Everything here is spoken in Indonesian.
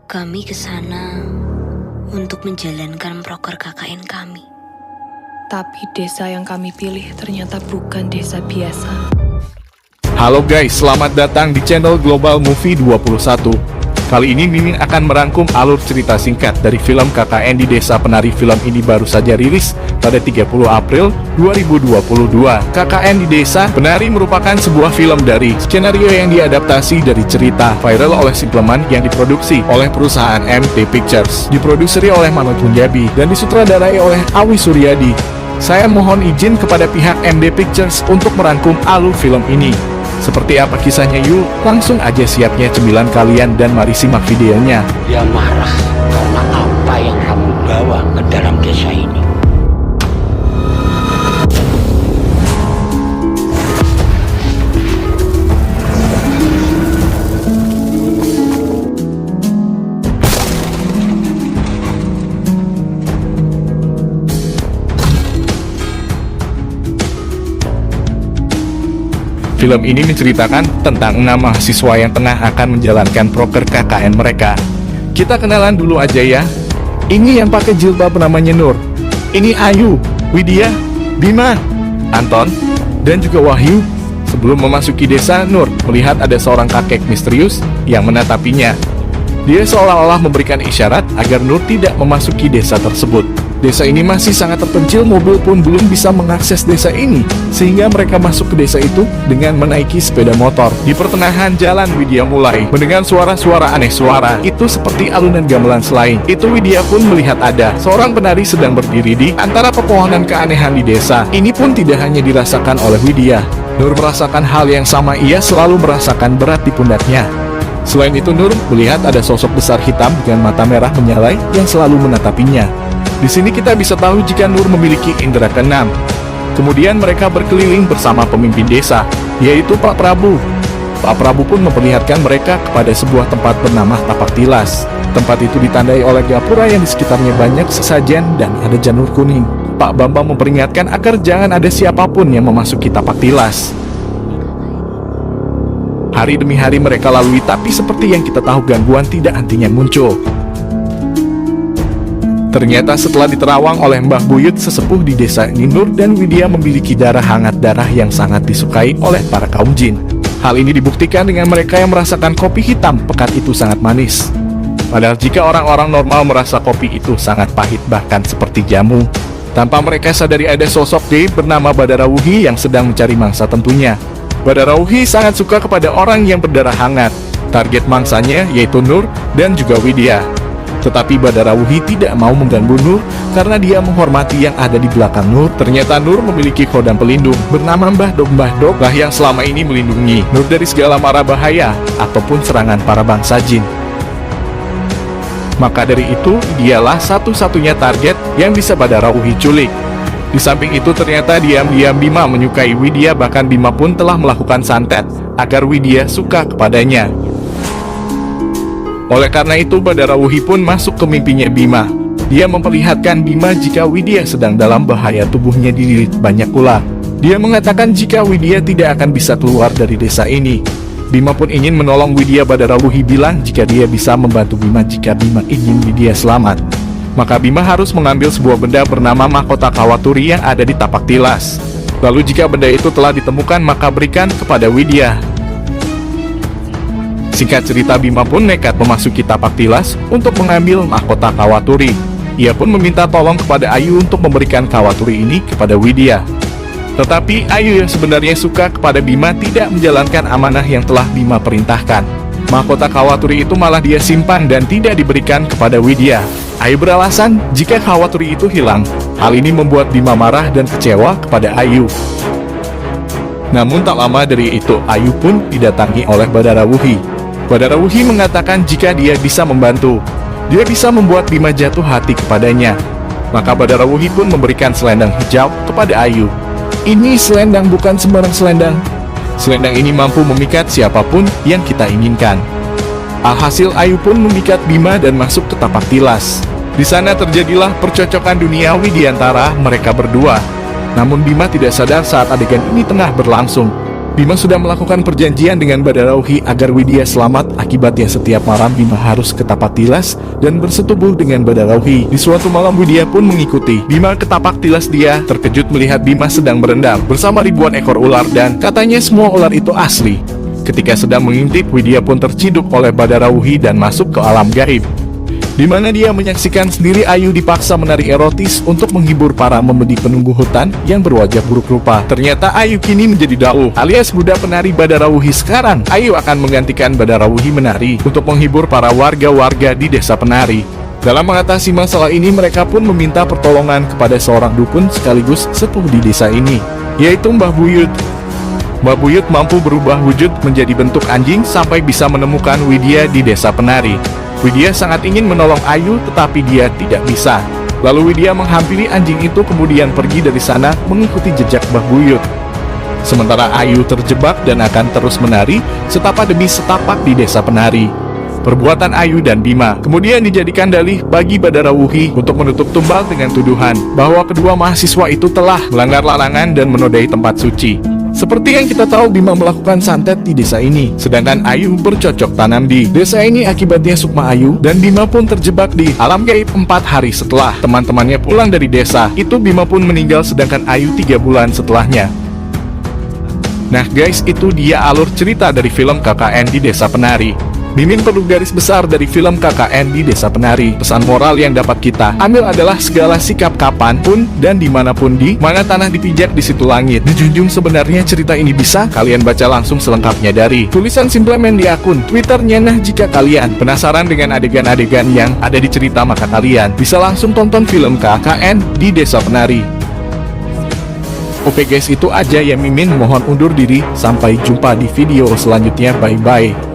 Kami ke sana untuk menjalankan proker KKN kami. Tapi desa yang kami pilih ternyata bukan desa biasa. Halo guys, selamat datang di channel Global Movie 21. Kali ini Mimin akan merangkum alur cerita singkat dari film KKN di Desa Penari. Film ini baru saja rilis pada 30 April 2022. KKN di Desa Penari merupakan sebuah film dari skenario yang diadaptasi dari cerita viral oleh Simpleman yang diproduksi oleh perusahaan MT Pictures, diproduseri oleh Manoj Punjabi, dan disutradarai oleh Awi Suryadi. Saya mohon izin kepada pihak MD Pictures untuk merangkum alur film ini. Seperti apa kisahnya yuk? Langsung aja siapnya cemilan kalian dan mari simak videonya. Dia marah karena apa yang kamu bawa ke dalam desa ini. Film ini menceritakan tentang 6 mahasiswa yang tengah akan menjalankan proker KKN mereka. Kita kenalan dulu aja ya. Ini yang pakai jilbab namanya Nur. Ini Ayu, Widya, Bima, Anton, dan juga Wahyu. Sebelum memasuki desa, Nur melihat ada seorang kakek misterius yang menatapinya. Dia seolah-olah memberikan isyarat agar Nur tidak memasuki desa tersebut. Desa ini masih sangat terpencil, mobil pun belum bisa mengakses desa ini, sehingga mereka masuk ke desa itu dengan menaiki sepeda motor. Di pertengahan jalan, Widya mulai mendengar suara-suara aneh. Suara itu seperti alunan gamelan selain. Itu Widya pun melihat ada seorang penari sedang berdiri di antara pepohonan. Keanehan di desa ini pun tidak hanya dirasakan oleh Widya. Nur merasakan hal yang sama, ia selalu merasakan berat di pundaknya. Selain itu, Nur melihat ada sosok besar hitam dengan mata merah menyalai yang selalu menatapinya. Di sini kita bisa tahu jika Nur memiliki indera keenam. Kemudian mereka berkeliling bersama pemimpin desa, yaitu Pak Prabu. Pak Prabu pun memperlihatkan mereka kepada sebuah tempat bernama Tapak Tilas. Tempat itu ditandai oleh gapura yang di sekitarnya banyak sesajen dan ada janur kuning. Pak Bambang memperingatkan agar jangan ada siapapun yang memasuki Tapak Tilas. Hari demi hari mereka lalui, tapi seperti yang kita tahu gangguan tidak hentinya muncul. Ternyata setelah diterawang oleh Mbah Buyut sesepuh di desa ini, Nur dan Widya memiliki darah hangat, darah yang sangat disukai oleh para kaum jin. Hal ini dibuktikan dengan mereka yang merasakan kopi hitam pekat itu sangat manis. Padahal jika orang-orang normal merasa kopi itu sangat pahit, bahkan seperti jamu. Tanpa mereka sadari ada sosok gaib bernama Badarawuhi yang sedang mencari mangsa tentunya. Badarawuhi sangat suka kepada orang yang berdarah hangat. Target mangsanya yaitu Nur dan juga Widya. Tetapi Badarawuhi tidak mau mengganggu Nur karena dia menghormati yang ada di belakang Nur. Ternyata Nur memiliki kodam pelindung bernama Mbah Dog lah yang selama ini melindungi Nur dari segala mara bahaya ataupun serangan para bangsa jin. Maka dari itu, dialah satu-satunya target yang bisa Badarawuhi culik. Di samping itu ternyata diam-diam Bima menyukai Widya, bahkan Bima pun telah melakukan santet agar Widya suka kepadanya. Oleh karena itu Badarawuhi pun masuk ke mimpinya Bima. Dia memperlihatkan Bima jika Widya sedang dalam bahaya, tubuhnya dililit banyak ular. Dia mengatakan jika Widya tidak akan bisa keluar dari desa ini. Bima pun ingin menolong Widya. Badarawuhi bilang jika dia bisa membantu Bima jika Bima ingin Widya selamat. Maka Bima harus mengambil sebuah benda bernama mahkota Kawaturi yang ada di Tapak Tilas. Lalu jika benda itu telah ditemukan maka berikan kepada Widya. Singkat cerita, Bima pun nekat memasuki Tapak Tilas untuk mengambil mahkota Kawaturi. Ia pun meminta tolong kepada Ayu untuk memberikan Kawaturi ini kepada Widya. Tetapi Ayu yang sebenarnya suka kepada Bima tidak menjalankan amanah yang telah Bima perintahkan. Mahkota Kawaturi itu malah dia simpan dan tidak diberikan kepada Widya. Ayu beralasan jika Kawaturi itu hilang. Hal ini membuat Bima marah dan kecewa kepada Ayu. Namun tak lama dari itu Ayu pun didatangi oleh Badarawuhi. Badarawuhi mengatakan jika dia bisa membantu, dia bisa membuat Bima jatuh hati kepadanya. Maka Badarawuhi pun memberikan selendang hijau kepada Ayu. Ini selendang bukan sembarang selendang. Selendang ini mampu memikat siapapun yang kita inginkan. Alhasil Ayu pun memikat Bima dan masuk ke Tapak Tilas. Di sana terjadilah percocokan duniawi di antara mereka berdua. Namun Bima tidak sadar saat adegan ini tengah berlangsung. Bima sudah melakukan perjanjian dengan Badarauhi agar Widya selamat. Akibatnya setiap malam Bima harus ke tapak tilas dan bersetubuh dengan Badarauhi. Di suatu malam Widya pun mengikuti Bima ke tapak tilas. Dia terkejut melihat Bima sedang berendam bersama ribuan ekor ular dan katanya semua ular itu asli. Ketika sedang mengintip, Widya pun terciduk oleh Badarauhi dan masuk ke alam gaib, di mana dia menyaksikan sendiri Ayu dipaksa menari erotis untuk menghibur para memedi penunggu hutan yang berwajah buruk rupa. Ternyata Ayu kini menjadi Dao, alias budak penari Badarauhi. Sekarang Ayu akan menggantikan Badarauhi menari untuk menghibur para warga-warga di desa penari. Dalam mengatasi masalah ini, mereka pun meminta pertolongan kepada seorang dukun sekaligus sepuh di desa ini, yaitu Mbah Buyut. Mbah Buyut mampu berubah wujud menjadi bentuk anjing sampai bisa menemukan Widya di desa penari. Widya sangat ingin menolong Ayu, tetapi dia tidak bisa. Lalu Widya menghampiri anjing itu kemudian pergi dari sana mengikuti jejak Mbah Buyut. Sementara Ayu terjebak dan akan terus menari setapak demi setapak di desa penari. Perbuatan Ayu dan Bima kemudian dijadikan dalih bagi Badarauhi untuk menutup tumbal dengan tuduhan bahwa kedua mahasiswa itu telah melanggar larangan dan menodai tempat suci. Seperti yang kita tahu, Bima melakukan santet di desa ini, sedangkan Ayu bercocok tanam di desa ini. Akibatnya Sukma Ayu dan Bima pun terjebak di alam gaib 4 hari setelah teman-temannya pulang dari desa. Itu Bima pun meninggal, sedangkan Ayu 3 bulan setelahnya. Nah guys, itu dia alur cerita dari film KKN di Desa Penari. Mimin perlu garis besar dari film KKN di Desa Penari. Pesan moral yang dapat kita ambil adalah segala sikap kapanpun dan dimanapun, di mana tanah dipijak di situ langit dijunjung. Sebenarnya cerita ini bisa kalian baca langsung selengkapnya dari tulisan Simplemen di akun Twitternya. Nah, jika kalian penasaran dengan adegan-adegan yang ada di cerita, maka kalian bisa langsung tonton film KKN di Desa Penari. Oke guys, itu aja ya. Mimin mohon undur diri. Sampai jumpa di video selanjutnya. Bye bye.